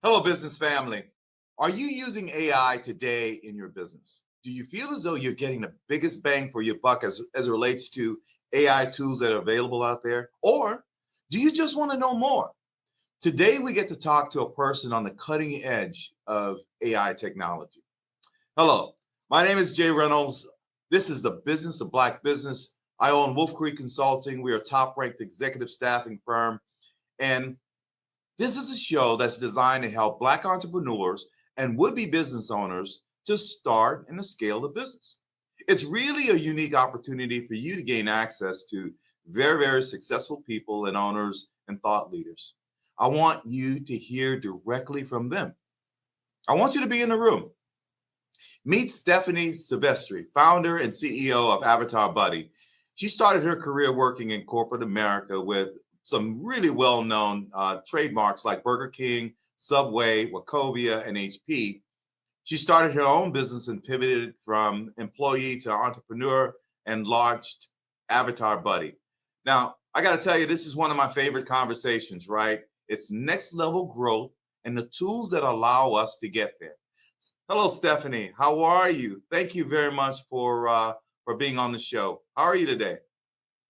Hello, business family. Are you using AI today in your business? Do you feel as though you're getting the biggest bang for your buck as it relates to AI tools that are available out there? Or do you just want to know more? Today, we get to talk to a person on the cutting edge of AI technology. Hello, my name is Jay Reynolds. This is the Business of Black Business. I own Wolf Creek Consulting. We are a top ranked executive staffing firm. And this is a show that's designed to help Black entrepreneurs and would-be business owners to start and to scale the business. It's really a unique opportunity for you to gain access to very, very successful people and owners and thought leaders. I want you to hear directly from them. I want you to be in the room. Meet Stephanie Sylvestre, founder and CEO of Avatar Buddy. She started her career working in corporate America with some really well-known trademarks like Burger King, Subway, Wachovia, and HP. She started her own business and pivoted from employee to entrepreneur and launched Avatar Buddy. Now, I got to tell you, this is one of my favorite conversations, right? It's next level growth and the tools that allow us to get there. Hello, Stephanie. How are you? Thank you very much for being on the show. How are you today?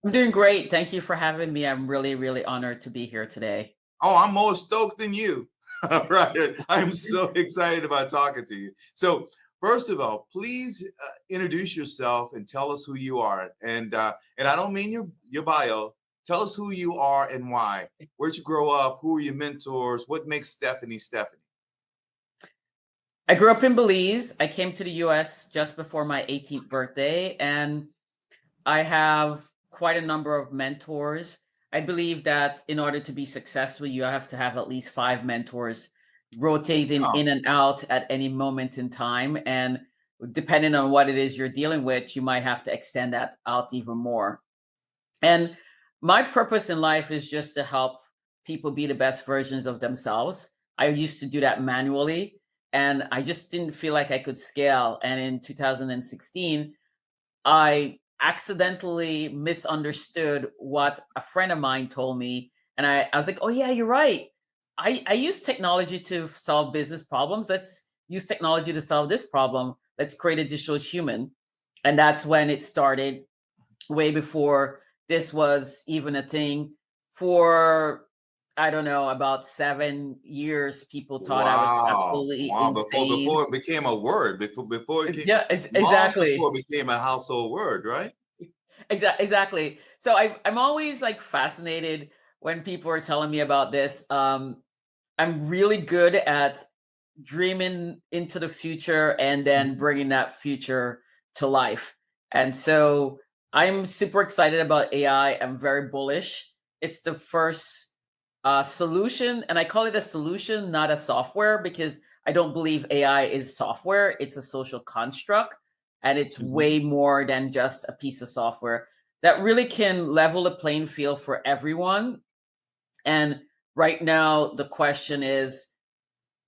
I'm doing great. Thank you for having me. I'm really, really honored to be here today. Oh, I'm more stoked than you. Right. I'm so excited about talking to you. So, first of all, please introduce yourself and tell us who you are. And I don't mean your bio. Tell us who you are and why. Where'd you grow up? Who are your mentors? What makes Stephanie Stephanie? I grew up in Belize. I came to the US just before my 18th birthday, and I have quite a number of mentors. I believe that in order to be successful, you have to have at least 5 mentors rotating Oh, in and out at any moment in time. And depending on what it is you're dealing with, you might have to extend that out even more. And my purpose in life is just to help people be the best versions of themselves. I used to do that manually, and I just didn't feel like I could scale. And in 2016, I accidentally misunderstood what a friend of mine told me. And I was like, oh, yeah, you're right. I use technology to solve business problems. Let's use technology to solve this problem. Let's create a digital human. And that's when it started, way before this was even a thing. For, I don't know, about 7 years, people thought I was wow. absolutely Wow. insane. Before it became a word, before it came Yeah, long exactly. before it became a household word, right? Exactly. So I'm always like fascinated when people are telling me about this. I'm really good at dreaming into the future and then Mhm. bringing that future to life. And so I'm super excited about AI. I'm very bullish. It's the first solution, and I call it a solution, not a software, because I don't believe AI is software. It's a social construct, and it's Mhm. way more than just a piece of software that really can level the playing field for everyone. And right now, the question is,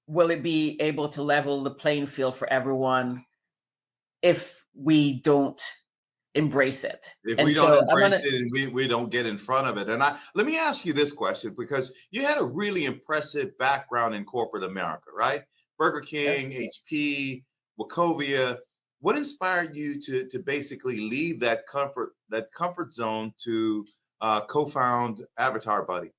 will it be able to level the playing field for everyone if we don't embrace it? If And we don't so I'm embrace gonna. it and we don't get in front of it. And let me ask you this question because you had a really impressive background in corporate America, right? Burger Yeah. King, HP, Wachovia. What inspired you to basically leave that comfort zone to co-found Avatar Buddy?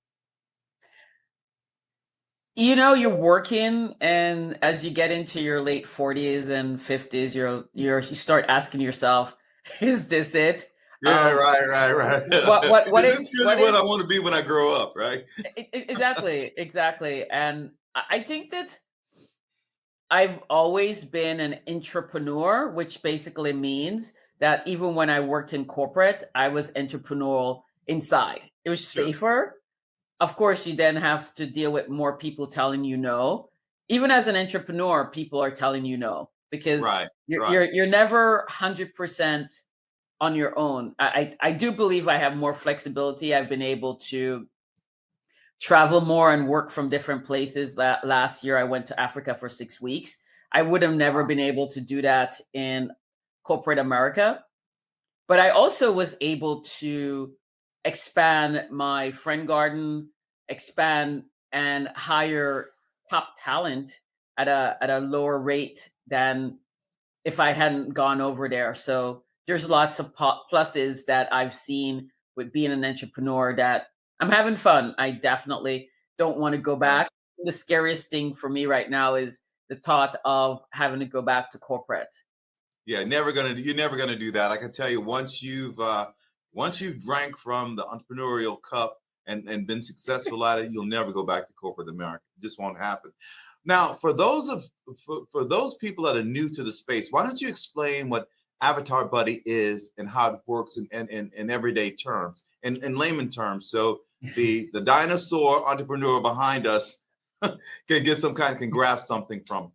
You're working, and as you get into your late 40s and 50s, you start asking yourself, is this it? Yeah, Um, right. what Is if this really what if I want to be when I grow up, right? exactly. And I think that I've always been an entrepreneur, which basically means that even when I worked in corporate, I was entrepreneurial inside. It was Sure. safer. Of course, you then have to deal with more people telling you no. Even as an entrepreneur, people are telling you no because Right, you're right. you're, you're never 100% on your own. I do believe I have more flexibility. I've been able to travel more and work from different places. Last year, I went to Africa for 6 weeks. I would have never been able to do that in corporate America. But I also was able to expand my friend garden, expand and hire top talent at a lower rate than if I hadn't gone over there. So there's lots of pluses that I've seen with being an entrepreneur that I'm having fun. I definitely don't want to go Yeah. back. The scariest thing for me right now is the thought of having to go back to corporate. Yeah, you're never gonna do that. I can tell you once you've drank from the entrepreneurial cup and been successful at it, you'll never go back to corporate America. It just won't happen. Now, for those people that are new to the space, why don't you explain what Avatar Buddy is and how it works in everyday terms, in layman terms, so the dinosaur entrepreneur behind us can grasp something from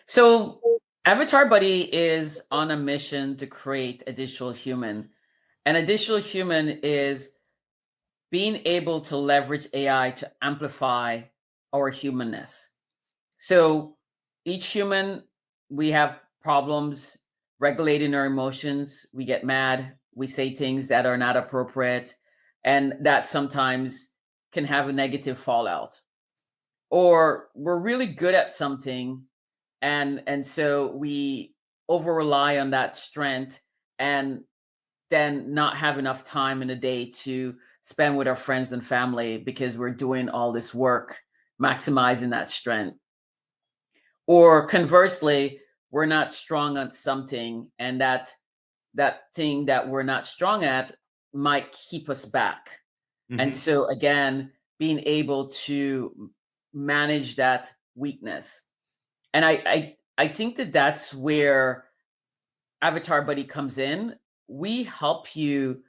So Avatar Buddy is on a mission to create a digital human. And a digital human is being able to leverage AI to amplify our humanness. So each human, we have problems regulating our emotions. We get mad. We say things that are not appropriate. And that sometimes can have a negative fallout. Or we're really good at something, and so we over rely on that strength, and then not have enough time in a day to spend with our friends and family because we're doing all this work maximizing that strength. Or conversely, we're not strong on something, and that thing that we're not strong at might keep us back. And hmm so again, being able to manage that weakness. And I think that that's where Avatar Buddy comes in. We help you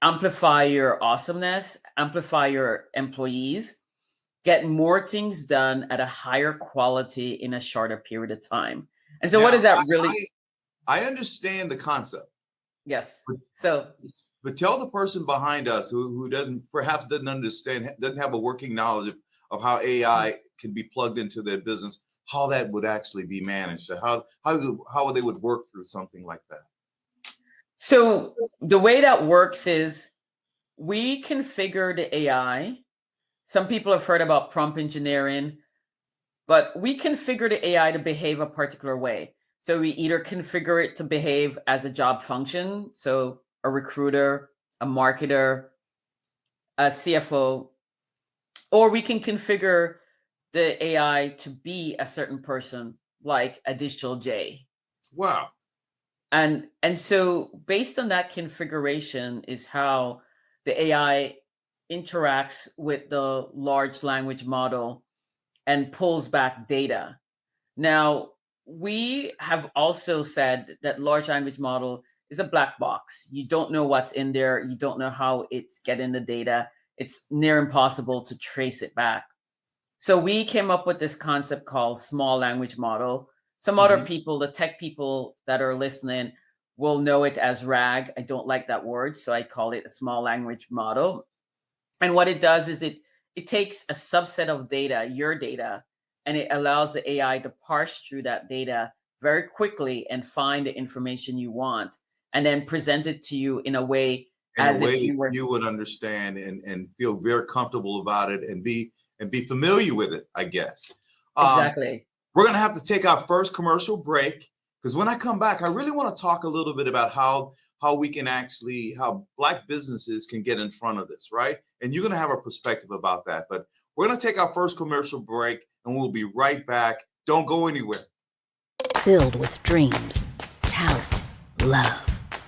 amplify your awesomeness, amplify your employees, get more things done at a higher quality in a shorter period of time. And so what Now, does that really? I understand the concept, Yes. but, So but tell the person behind us who doesn't understand, doesn't have a working knowledge of how AI can be plugged into their business, how that would actually be managed, how they would work through something like that. so the way that works is we configure the AI. Some people have heard about prompt engineering, but we configure the AI to behave a particular way. So we either configure it to behave as a job function, so a recruiter, a marketer, a CFO, or we can configure the AI to be a certain person, like a digital J. Wow. And so based on that configuration is how the AI interacts with the large language model and pulls back data. Now, we have also said that large language model is a black box. You don't know what's in there. You don't know how it's getting the data. It's near impossible to trace it back. So we came up with this concept called small language model. Some other hmm people, the tech people that are listening, will know it as RAG. I don't like that word, so I call it a small language model. And what it does is it takes a subset of data, your data, and it allows the AI to parse through that data very quickly and find the information you want, and then present it to you in a way In a as if way you were you would understand and feel very comfortable about it and be familiar with it, I guess. Um, exactly. We're going to have to take our first commercial break because when I come back, I really want to talk a little bit about how Black businesses can get in front of this, right? And you're going to have a perspective about that. But we're going to take our first commercial break and we'll be right back. Don't go anywhere. Filled with dreams, talent, love.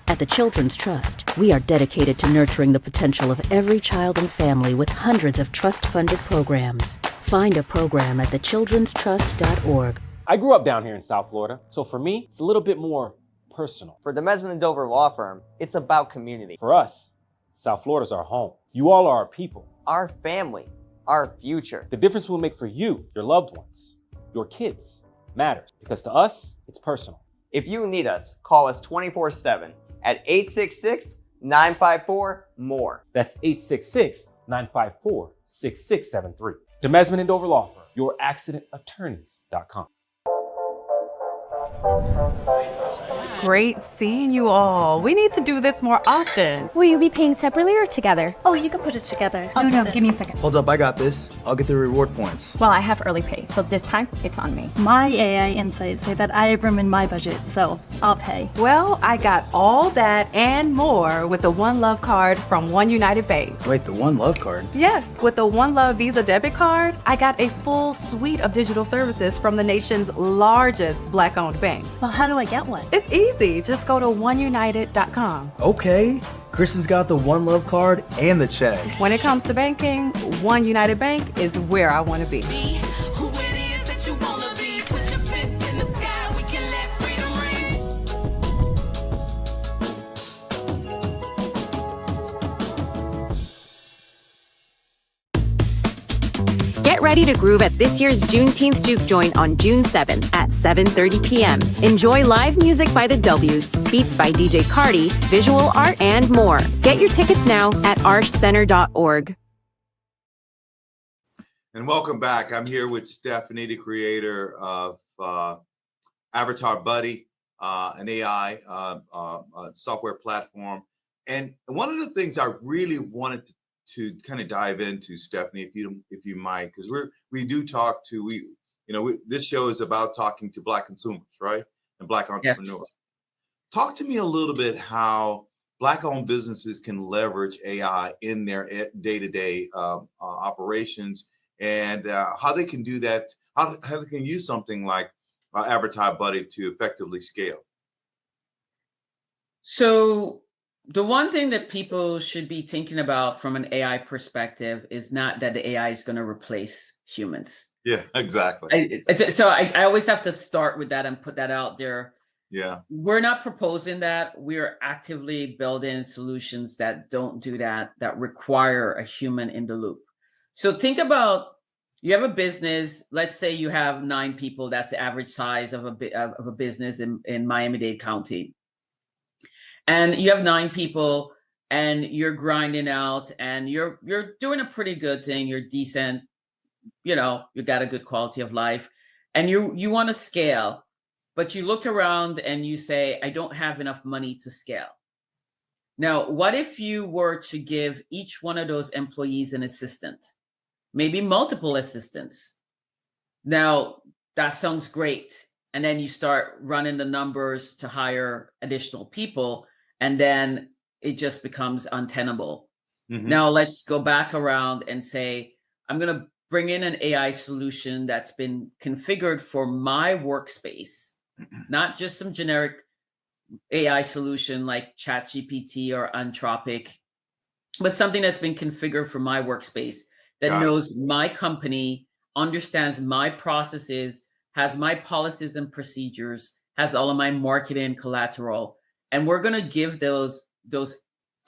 At the Children's Trust, we are dedicated to nurturing the potential of every child and family with hundreds of trust-funded programs. Find a program at thechildrenstrust.org. I grew up down here in South Florida, so for me, it's a little bit more personal. For the Mesman & Dover Law Firm, it's about community. For us, South Florida's our home. You all are our people. Our family, our future. The difference we'll make for you, your loved ones, your kids, matters. Because to us, it's personal. If you need us, call us 24/7 at 866-954-MORE. That's 866-954-6673. Demesman & Dover Law Firm, youraccidentattorneys.com. great seeing you all. We need to do this more often. Will you be paying separately or together? Oh, you can put it together. No, give me a second. Hold up, I got this. I'll get the reward points. Well, I have early pay, so this time it's on me. My AI insights say that I have room in my budget, so I'll pay. Well, I got all that and more with the One Love card from One United Bank. Wait, the One Love card? Yes, with the One Love Visa debit card, I got a full suite of digital services from the nation's largest Black-owned bank. Well, how do I get one? It's easy. Just go to oneunited.com. Okay. Kristen's got the One Love card and the check. When it comes to banking, One United Bank is where I want to be. Get ready to groove at this year's Juneteenth Juke Joint on June 7th at 7:30 p.m. Enjoy live music by the W's, beats by DJ Cardi, visual art, and more. Get your tickets now at archcenter.org. And welcome back. I'm here with Stephanie, the creator of Avatar Buddy, an AI software platform. And one of the things I really wanted to kind of dive into, Stephanie, if you might, because we do talk to this show is about talking to Black consumers, right, and Black entrepreneurs. Yes. Talk to me a little bit how Black-owned businesses can leverage AI in their day-to-day operations, and how they can do that. How they can use something like Avatar Buddy to effectively scale. So the one thing that people should be thinking about from an AI perspective is not that the AI is going to replace humans. Yeah, exactly. I always have to start with that and put that out there. Yeah. We're not proposing that. We're actively building solutions that don't do that require a human in the loop. So think about, you have a business, let's say you have 9 people, that's the average size of a business in Miami-Dade County. And you have 9 people and you're grinding out and you're doing a pretty good thing. You're decent, you got a good quality of life and you want to scale, but you look around and you say, I don't have enough money to scale. Now, what if you were to give each one of those employees an assistant, maybe multiple assistants? Now, that sounds great. And then you start running the numbers to hire additional people. And then it just becomes untenable. Mm-hmm. Now let's go back around and say, I'm going to bring in an AI solution that's been configured for my workspace, not just some generic AI solution like ChatGPT or Anthropic, but something that's been configured for my workspace that knows my company, understands my processes, has my policies and procedures, has all of my marketing collateral. And we're going to give those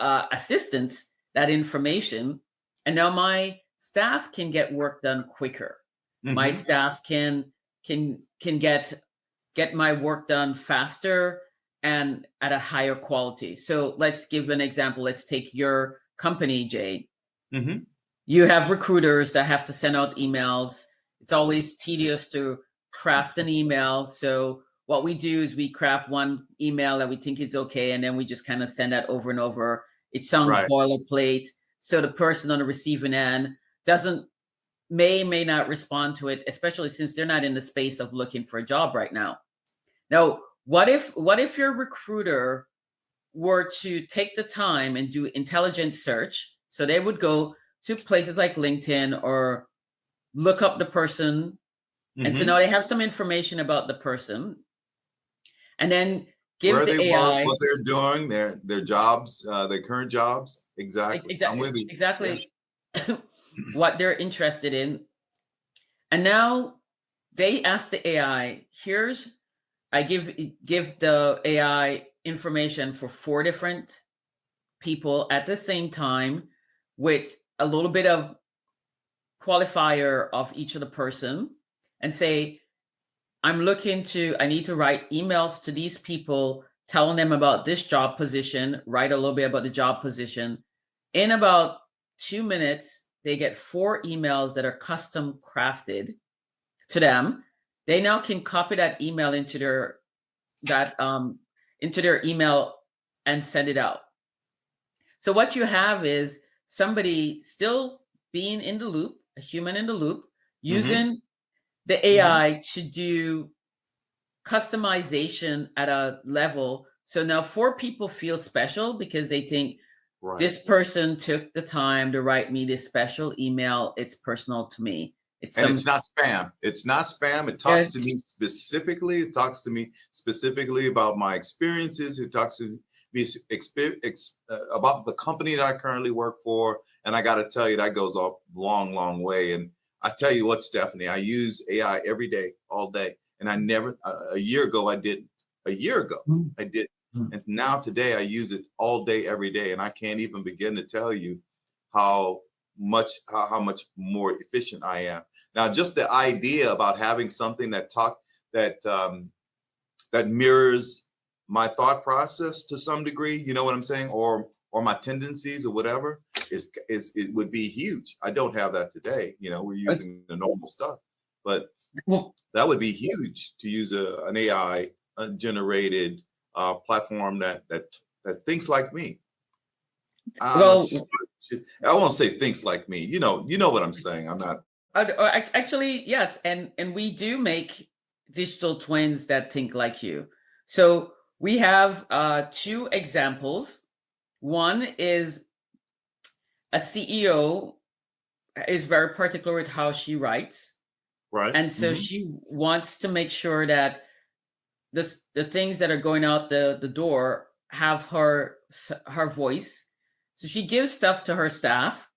assistants that information. And now my staff can get work done quicker. Mm-hmm. My staff can get my work done faster and at a higher quality. So let's give an example. Let's take your company, Jay. Mm-hmm. You have recruiters that have to send out emails. It's always tedious to craft an email. So what we do is we craft one email that we think is okay, and then we just kind of send that over and over. It sounds boilerplate. So the person on the receiving end may not respond to it, especially since they're not in the space of looking for a job right now. Now, what if your recruiter were to take the time and do intelligent search? So they would go to places like LinkedIn or look up the person. Mm-hmm. And so now they have some information about the person. And then give where the they AI work, what they're doing, their jobs, their current jobs. Exactly. I'm with you. Exactly. Yeah. What they're interested in. And now they ask the AI, I give the AI information for 4 different people at the same time with a little bit of qualifier of each of the person and say, I need to write emails to these people, telling them about this job position, write a little bit about the job position. In about 2 minutes, they get 4 emails that are custom crafted to them. They now can copy that email into into their email and send it out. So what you have is somebody still being in the loop, a human in the loop, using the AI to do customization at a level. So now 4 people feel special because they think this person took the time to write me this special email. It's personal to me. It's not spam. It's not spam. It talks to me specifically. It talks to me specifically about my experiences. It talks to me about the company that I currently work for. And I got to tell you, that goes a long, long way. And I tell you what, Stephanie, I use AI every day, all day. And I never, a year ago, I didn't. A year ago, I did. And now today I use it all day, every day. And I can't even begin to tell you how much more efficient I am. Now, just the idea about having something that mirrors my thought process to some degree, you know what I'm saying, or my tendencies or whatever, it would be huge. I don't have that today. You know, we're using the normal stuff, but that would be huge to use an AI generated platform that thinks like me. I won't say thinks like me. You know what I'm saying. I'm not. Actually, yes, and we do make digital twins that think like you. So we have 2 examples. One is a CEO is very particular with how she writes, right? And so she wants to make sure that the things that are going out the door have her voice. So she gives stuff to her staff,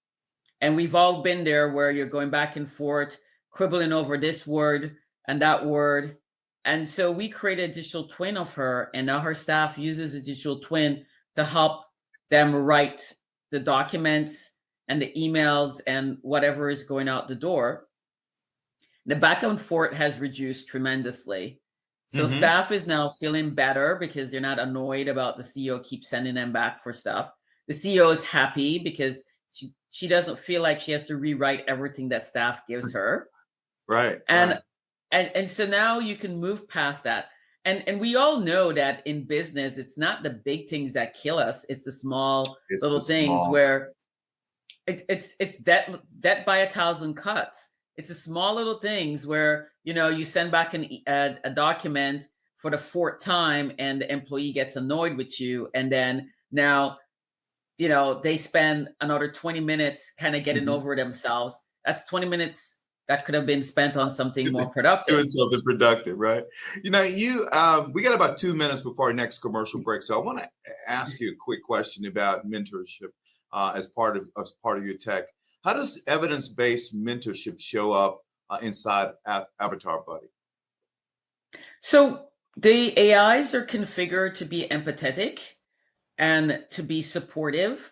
and we've all been there where you're going back and forth, quibbling over this word and that word. And so we created a digital twin of her, and now her staff uses a digital twin to help them write the documents and the emails and whatever is going out the door. The back and forth has reduced tremendously. So staff is now feeling better because they're not annoyed about the CEO keep sending them back for stuff. The CEO is happy because she doesn't feel like she has to rewrite everything that staff gives her. Right. And so now you can move past that. And we all know that in business, it's not the big things that kill us. It's the small little things where it's debt by 1,000 cuts. It's the small little things where, you send back a document for the 4th time and the employee gets annoyed with you. And then now, they spend another 20 minutes kind of getting over themselves. That's 20 minutes that could have been spent on something more productive. Doing something productive, right? We got about 2 minutes before our next commercial break. So I want to ask you a quick question about mentorship as part of your tech. How does evidence-based mentorship show up inside Avatar Buddy? So the AIs are configured to be empathetic and to be supportive.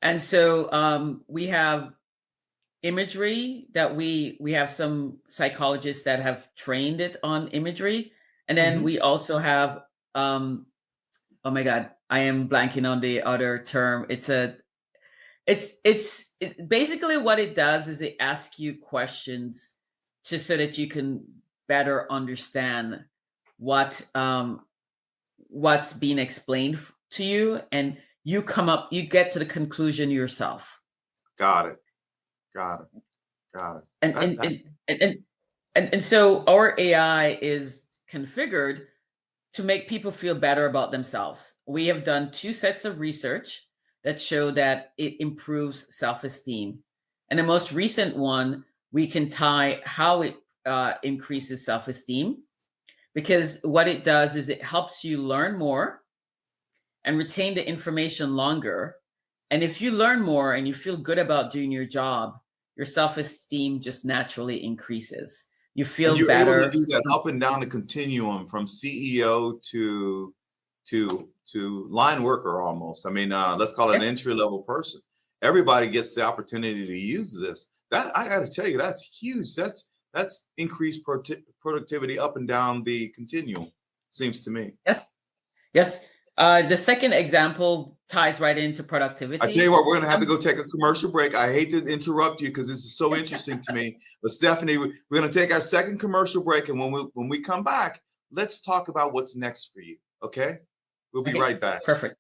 And so we have imagery that we have some psychologists that have trained it on imagery. And then we also have, oh my God, I am blanking on the other term. It's basically what it does is it asks you questions so that you can better understand what's being explained to you, and you get to the conclusion yourself. Got it. And so our AI is configured to make people feel better about themselves. We have done 2 sets of research that show that it improves self-esteem. And the most recent one, we can tie how it increases self-esteem, because what it does is it helps you learn more and retain the information longer. And if you learn more and you feel good about doing your job, your self-esteem just naturally increases. You feel better. Able to do that up and down the continuum from CEO to line worker almost. I mean, let's call it an entry-level person. Everybody gets the opportunity to use this. That, I got to tell you, that's huge. That's increased productivity up and down the continuum, seems to me. Yes. The second example ties right into productivity. I tell you what, we're going to have to go take a commercial break. I hate to interrupt you because this is so interesting to me. But Stephanie, we're going to take our second commercial break, and when we come back, let's talk about what's next for you. Okay? We'll be Okay, right back. perfect.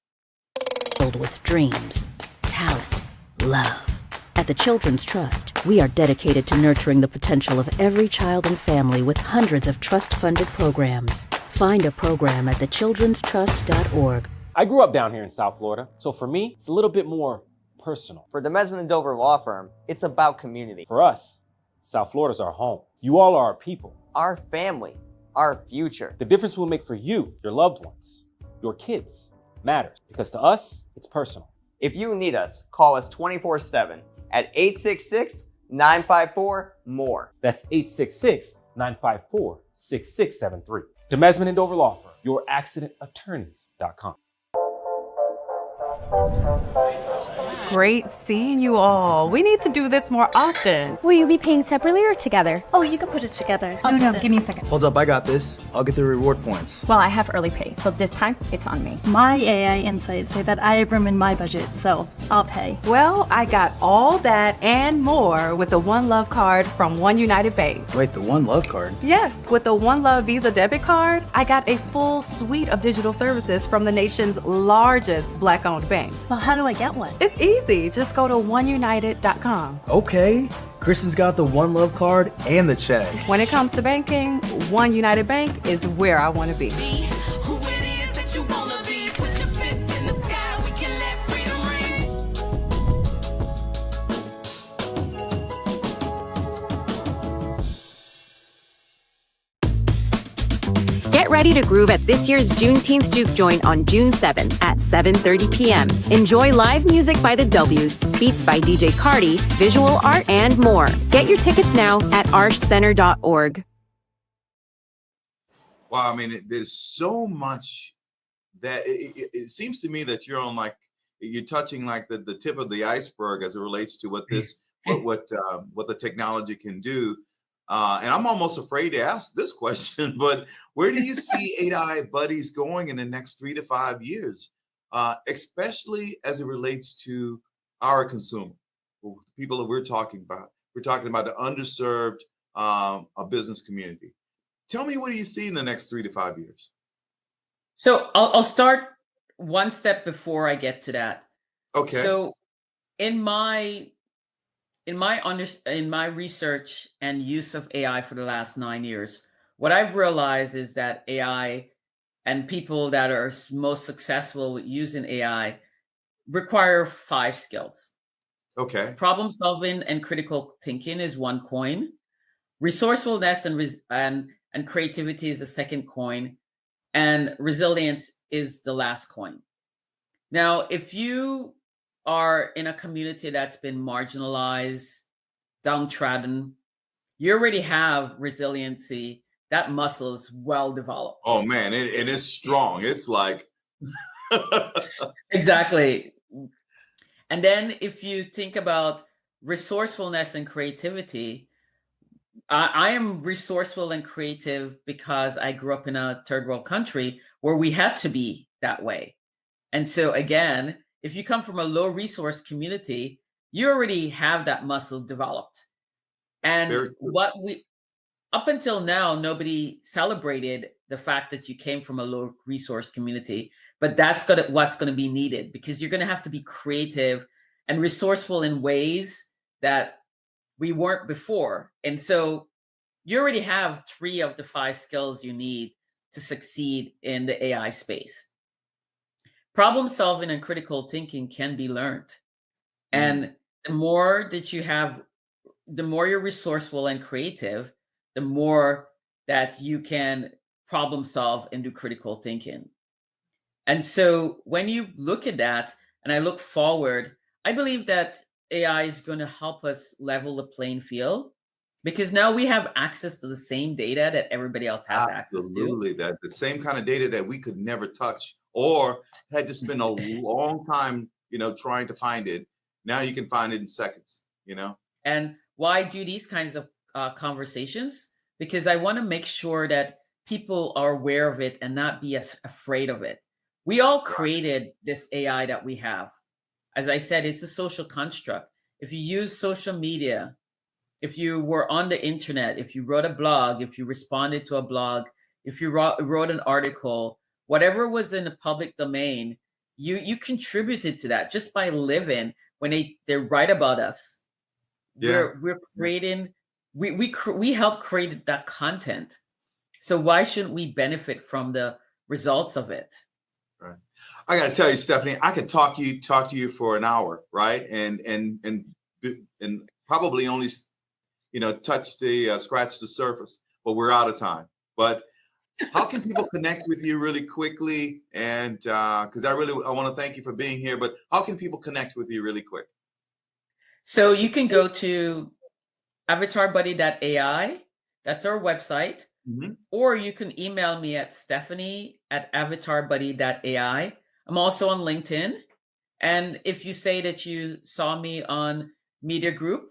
Filled with dreams, talent, love. At the Children's Trust, we are dedicated to nurturing the potential of every child and family with hundreds of trust-funded programs. Find a program at thechildrenstrust.org. I grew up down here in South Florida, so for me, it's a little bit more personal. For the Mesman & Dover Law Firm, it's about community. For us, South Florida's our home. You all are our people. Our family, our future. The difference we'll make for you, your loved ones, your kids, matters. Because to us, it's personal. If you need us, call us 24/7 at 866-954-MORE. That's 866-954-6673. The Mesman & Dover Law Firm, youraccidentattorneys.com. Great seeing you all. We need to do this more often. Will you be paying separately or together? Oh, you can put it together. No, give me a second. Hold up, I got this. I'll get the reward points. Well, I have early pay, so this time it's on me. My AI insights say that I have room in my budget, so I'll pay. Well, I got all that and more with the One Love card from One United Bank. Wait, the One Love card? Yes, with the One Love Visa debit card, I got a full suite of digital services from the nation's largest Black-owned bank. Well, how do I get one? It's easy. Just go to oneunited.com. Okay. Kristen's got the One Love card and the check. When it comes to banking, One United Bank is where I want to be. Get ready to groove at this year's Juneteenth Juke Joint on June 7th at 7:30 p.m. Enjoy live music by the W's, beats by DJ Cardi, visual art, and more. Get your tickets now at archcenter.org. Wow, I mean, there's so much that it seems to me that you're on like you're touching like the tip of the iceberg as it relates to what this what the technology can do. And I'm almost afraid to ask this question, but where do you see AI buddies going in the next 3 to 5 years, especially as it relates to our consumer, the people that we're talking about? We're talking about the underserved a business community. Tell me, what do you see in the next 3 to 5 years? So I'll start one step before I get to that. Okay. So in my research and use of AI for the last 9 years, what I've realized is that AI and people that are most successful with using AI require 5 skills. Okay. Problem solving and critical thinking is one coin. Resourcefulness and creativity is the second coin, and resilience is the last coin. Now, if you are in a community that's been marginalized, downtrodden, you already have resiliency. That muscle is well developed. Oh man, it is strong. It's like exactly. And then if you think about resourcefulness and creativity, I am resourceful and creative because I grew up in a third world country where we had to be that way. And so again, if you come from a low resource community, you already have that muscle developed. And up until now, nobody celebrated the fact that you came from a low resource community, but that's what's going to be needed, because you're going to have to be creative and resourceful in ways that we weren't before. And so you already have 3 of the 5 skills you need to succeed in the AI space. Problem solving and critical thinking can be learned. And the more that you have, the more you're resourceful and creative, the more that you can problem solve and do critical thinking. And so when you look at that, and I look forward, I believe that AI is going to help us level the playing field, because now we have access to the same data that everybody else has access to. Absolutely, that the same kind of data that we could never touch or had to spend a long time, trying to find it. Now you can find it in seconds, And why do these kinds of conversations? Because I want to make sure that people are aware of it and not be as afraid of it. We all created this AI that we have. As I said, it's a social construct. If you use social media, if you were on the internet, if you wrote a blog, if you responded to a blog, if you wrote an article, whatever was in the public domain, you contributed to that just by living. When they write about us, we're creating, we help create that content. So why shouldn't we benefit from the results of it? Right. I got to tell you, Stephanie, I could talk to you for an hour, right? And probably only, scratch the surface, but we're out of time. But how can people connect with you really quickly? And because I want to thank you for being here, but how can people connect with you really quick? So you can go to avatarbuddy.ai. That's our website. Mm-hmm. Or you can email me at stephanie@avatarbuddy.ai. I'm also on LinkedIn. And if you say that you saw me on Media Group,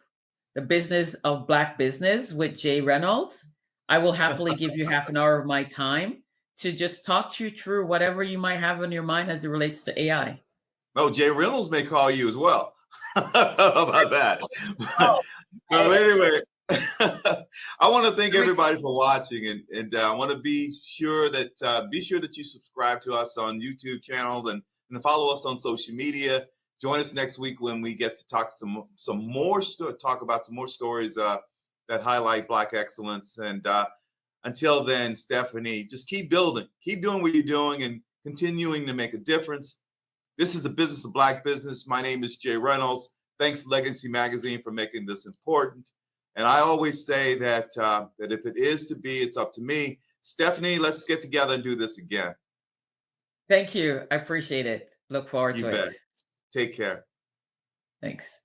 The Business of Black Business with Jay Reynolds, I will happily give you half an hour of my time to just talk you through whatever you might have on your mind as it relates to AI. Oh, Jay Reynolds may call you as well. How about that? But anyway, I want to thank everybody for watching, and I want to be sure that you subscribe to us on YouTube channel and follow us on social media. Join us next week when we get to talk talk about some more stories that highlight Black excellence. And until then, Stephanie, just keep building, keep doing what you're doing, and continuing to make a difference. This is the Business of Black Business. My name is Jay Reynolds. Thanks, Legacy Magazine, for making this important. And I always say that if it is to be, it's up to me. Stephanie, let's get together and do this again. Thank you. I appreciate it. Look forward to it. Take care. Thanks.